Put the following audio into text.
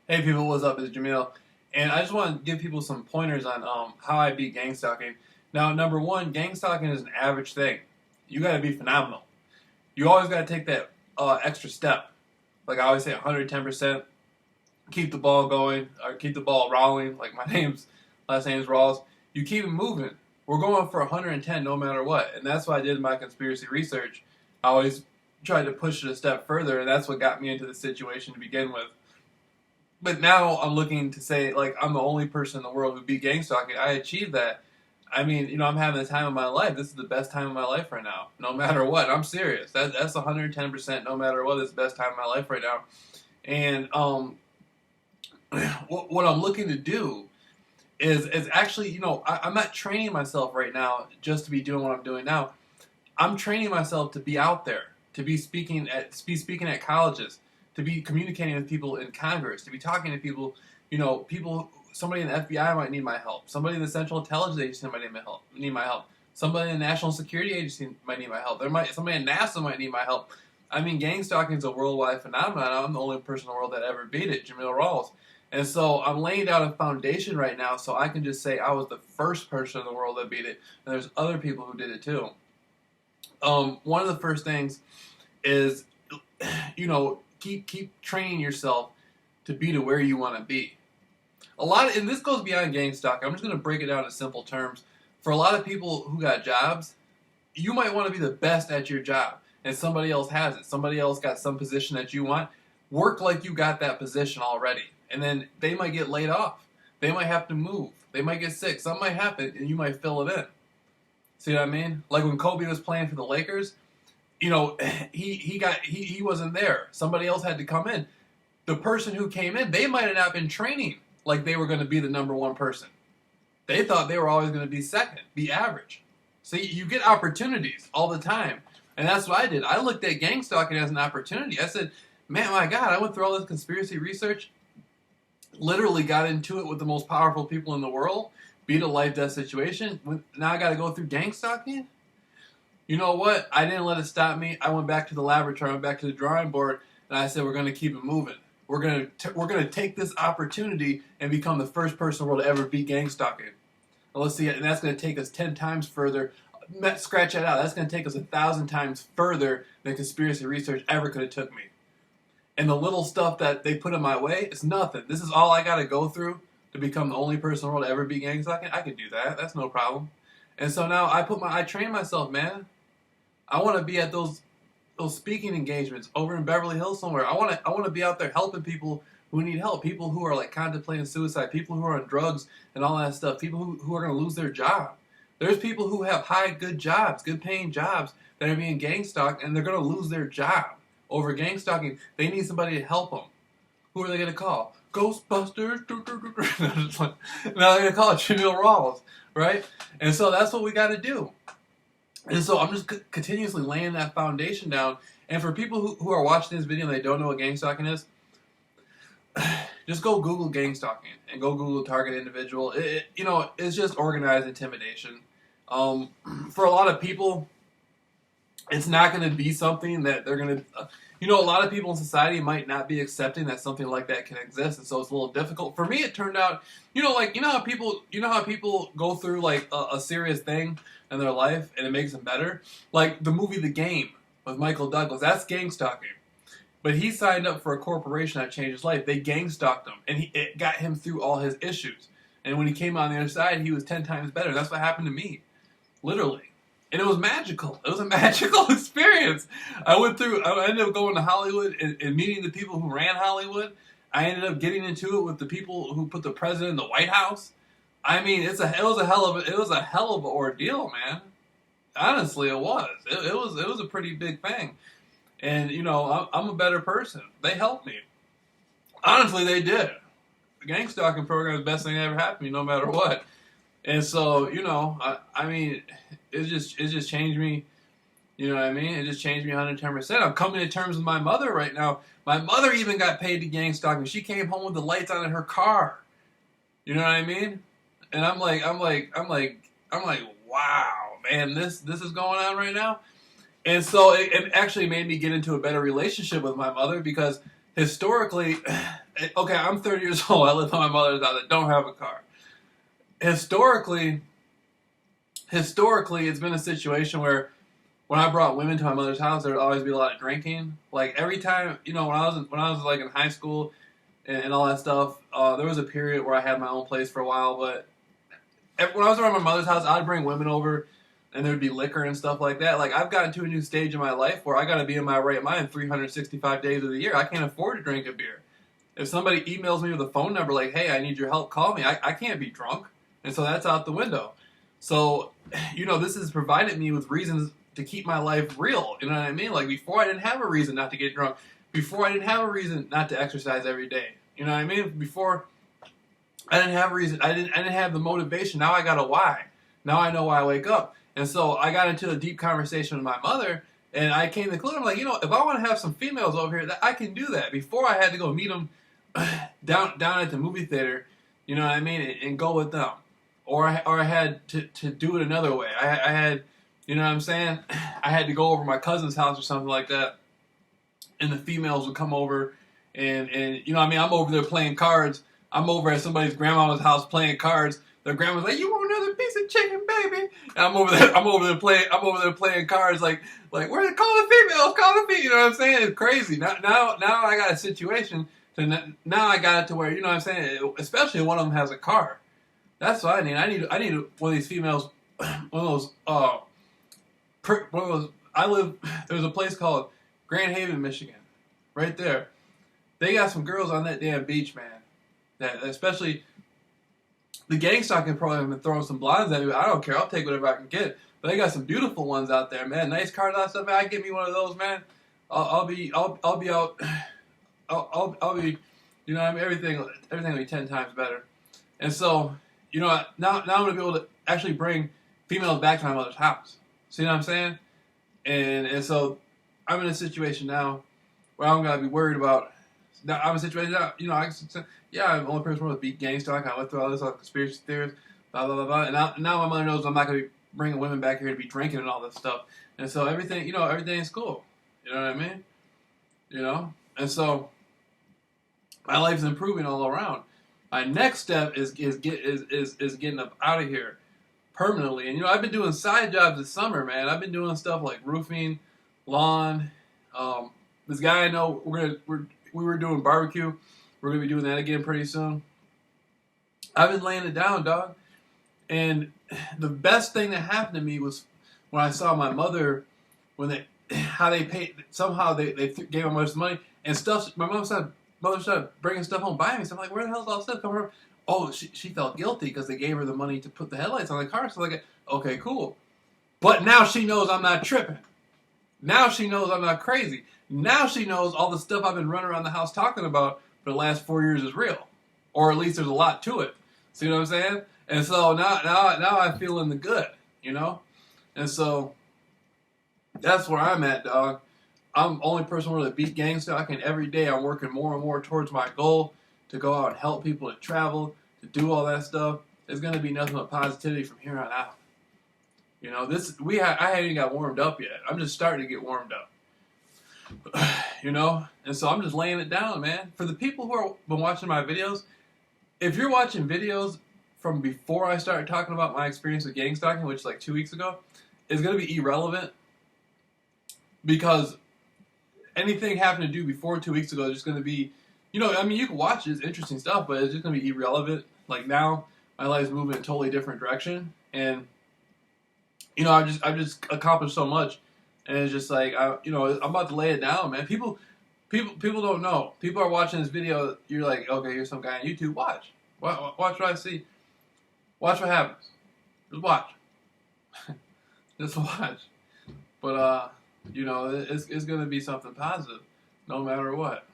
Hey people, what's up? It's Jameel, and I just want to give people some pointers on how I beat gang stalking. Now, number one, gang stalking is an average thing. You got to be phenomenal. You always got to take that extra step. Like I always say, 110%. Keep the ball going, or keep the ball rolling. Like my last name is Rawls. You keep it moving. We're going for 110 no matter what, and that's what I did in my conspiracy research. I always tried to push it a step further, and that's what got me into the situation to begin with. But now I'm looking to say, like, I'm the only person in the world who beat gang stalking. I achieved that. I mean, I'm having the time of my life. This is the best time of my life right now. No matter what. I'm serious. That's 110%. No matter what, it's the best time of my life right now. And what I'm looking to do is actually, I'm not training myself right now just to be doing what I'm doing now. I'm training myself to be out there, to be speaking at colleges, to be communicating with people in Congress, to be talking to people, somebody in the FBI might need my help. Somebody in the Central Intelligence Agency might need my help. Somebody in the National Security Agency might need my help. Somebody in NASA might need my help. I mean, gang stalking is a worldwide phenomenon. I'm the only person in the world that ever beat it, Jameel Rawls. And so I'm laying down a foundation right now so I can just say I was the first person in the world that beat it, and there's other people who did it too. One of the first things is, keep training yourself to be to where you want to be. And this goes beyond gang stalking. I'm just going to break it down in simple terms. For a lot of people who got jobs, you might want to be the best at your job, and somebody else has it. Somebody else got some position that you want. Work like you got that position already, and then they might get laid off. They might have to move. They might get sick. Something might happen, and you might fill it in. See what I mean? Like when Kobe was playing for the Lakers, he wasn't there. Somebody else had to come in. The person who came in, they might have not been training like they were going to be the number one person. They thought they were always going to be second, be average. See, you get opportunities all the time. And that's what I did. I looked at gang stalking as an opportunity. I said, man, my God, I went through all this conspiracy research, literally got into it with the most powerful people in the world, beat a life-death situation. Now I got to go through gang stalking? You know what? I didn't let it stop me. I went back to the laboratory, I went back to the drawing board, and I said, we're going to keep it moving. We're going to take this opportunity and become the first person in the world to ever beat gang stalking. And let's see, and that's going to take us 10 times further. Scratch that out. That's going to take us 1,000 times further than conspiracy research ever could have took me. And the little stuff that they put in my way, it's nothing. This is all I got to go through to become the only person in the world to ever beat gang stalking. I could do that. That's no problem. And so now I train myself, man. I want to be at those speaking engagements over in Beverly Hills somewhere. I want to be out there helping people who need help, people who are like contemplating suicide, people who are on drugs and all that stuff, people who are going to lose their job. There's people who have good jobs, good paying jobs that are being gang stalked, and they're going to lose their job over gang stalking. They need somebody to help them. Who are they going to call? Ghostbusters. Now they're going to call it Jameel Rawls, right? And so that's what we got to do. And so I'm just continuously laying that foundation down. And for people who are watching this video and they don't know what gang stalking is, just go Google gang stalking and go Google target individual. It's just organized intimidation. For a lot of people, it's not going to be something that they're going to... a lot of people in society might not be accepting that something like that can exist, and so it's a little difficult. For me, it turned out, how people go through like a serious thing in their life and it makes them better. Like the movie The Game with Michael Douglas, that's gang stalking. But he signed up for a corporation that changed his life. They gang stalked him, and it got him through all his issues. And when he came on the other side, he was 10 times better. That's what happened to me, literally. And it was magical. It was a magical experience. I ended up going to Hollywood and meeting the people who ran Hollywood. I ended up getting into it with the people who put the president in the White House. I mean, it was a hell of an ordeal, man. Honestly, it was. It was a pretty big thing. And I'm a better person. They helped me. Honestly, they did. The gang stalking program is the best thing that ever happened to me, no matter what. And so, I mean, it just changed me. You know what I mean? It just changed me 110%. I'm coming to terms with my mother right now. My mother even got paid to gang stalk me. She came home with the lights on in her car. You know what I mean? And I'm like, wow, man, this is going on right now. And so it actually made me get into a better relationship with my mother because historically, okay, I'm 30 years old. I live on my mother's house. I don't have a car. Historically, it's been a situation where when I brought women to my mother's house, there would always be a lot of drinking. Like every time, when I was like in high school and all that stuff, there was a period where I had my own place for a while. But when I was around my mother's house, I'd bring women over, and there would be liquor and stuff like that. Like I've gotten to a new stage in my life where I got to be in my right mind 365 days of the year. I can't afford to drink a beer. If somebody emails me with a phone number like, "Hey, I need your help, call me," I can't be drunk, and so that's out the window. So, this has provided me with reasons to keep my life real. You know what I mean? Like before, I didn't have a reason not to get drunk. Before, I didn't have a reason not to exercise every day. You know what I mean? Before, I didn't have a reason. I didn't have the motivation. Now I got a why. Now I know why I wake up. And so I got into a deep conversation with my mother, and I came to the conclusion, I'm like, if I want to have some females over here, that I can do that. Before I had to go meet them down at the movie theater, you know what I mean, and go with them. Or I had to do it another way. I had, you know what I'm saying? I had to go over to my cousin's house or something like that, and the females would come over, and I'm over there playing cards. I'm over at somebody's grandma's house playing cards. Their grandma's like, "You want another piece of chicken, baby?" And I'm over there playing cards. Like where call the females? Call the females. You know what I'm saying? It's crazy. Now I got a situation. Now I got it to where, you know what I'm saying. Especially one of them has a car. That's what I need. I need one of these females. One of those. There's a place called Grand Haven, Michigan, right there. They got some girls on that damn beach, man. That especially the gang stalking program been throwing some blondes at me. I don't care. I'll take whatever I can get. But they got some beautiful ones out there, man. Nice cars out stuff. Man, I get me one of those, man. I'll be out. I'll be. You know, I mean, everything will be 10 times better. And so, now I'm gonna be able to actually bring females back to my mother's house. See what I'm saying? And so I'm in a situation now where I don't gotta be worried about. Now I'm in a situation now, I'm the only person with beat gangster. I kind of went through all this conspiracy theories, blah blah blah blah. And now my mother knows I'm not gonna be bringing women back here to be drinking and all this stuff. And so everything's cool. You know what I mean? And so my life's improving all around. My next step is getting up out of here permanently. And I've been doing side jobs this summer, man. I've been doing stuff like roofing, lawn. This guy I know, we were doing barbecue. We're gonna be doing that again pretty soon. I've been laying it down, dog. And the best thing that happened to me was when I saw my mother, how they paid. Somehow they gave my mother some money and stuff. My mother started bringing stuff home, buying me. So I'm like, where the hell is all this stuff coming from? Oh, she felt guilty because they gave her the money to put the headlights on the car. So like, okay, cool. But now she knows I'm not tripping. Now she knows I'm not crazy. Now she knows all the stuff I've been running around the house talking about for the last 4 years is real, or at least there's a lot to it. See what I'm saying? And so now I'm feeling the good, And so that's where I'm at, dog. I'm the only person where to beat gang stalking. Every day I'm working more and more towards my goal to go out and help people, to travel, to do all that stuff. There's going to be nothing but positivity from here on out. I haven't even got warmed up yet. I'm just starting to get warmed up. And so I'm just laying it down, man. For the people who have been watching my videos, if you're watching videos from before I started talking about my experience with gang stalking, which is like 2 weeks ago, it's going to be irrelevant because anything having to do before 2 weeks ago is just going to be, you can watch it, it's interesting stuff, but it's just going to be irrelevant. Like now, my life's moving in a totally different direction, and I've just accomplished so much, and it's just like I'm about to lay it down, man. People don't know. People are watching this video. You're like, okay, here's some guy on YouTube. Watch what I see. Watch what happens. Just watch. Just watch. But it's gonna be something positive, no matter what.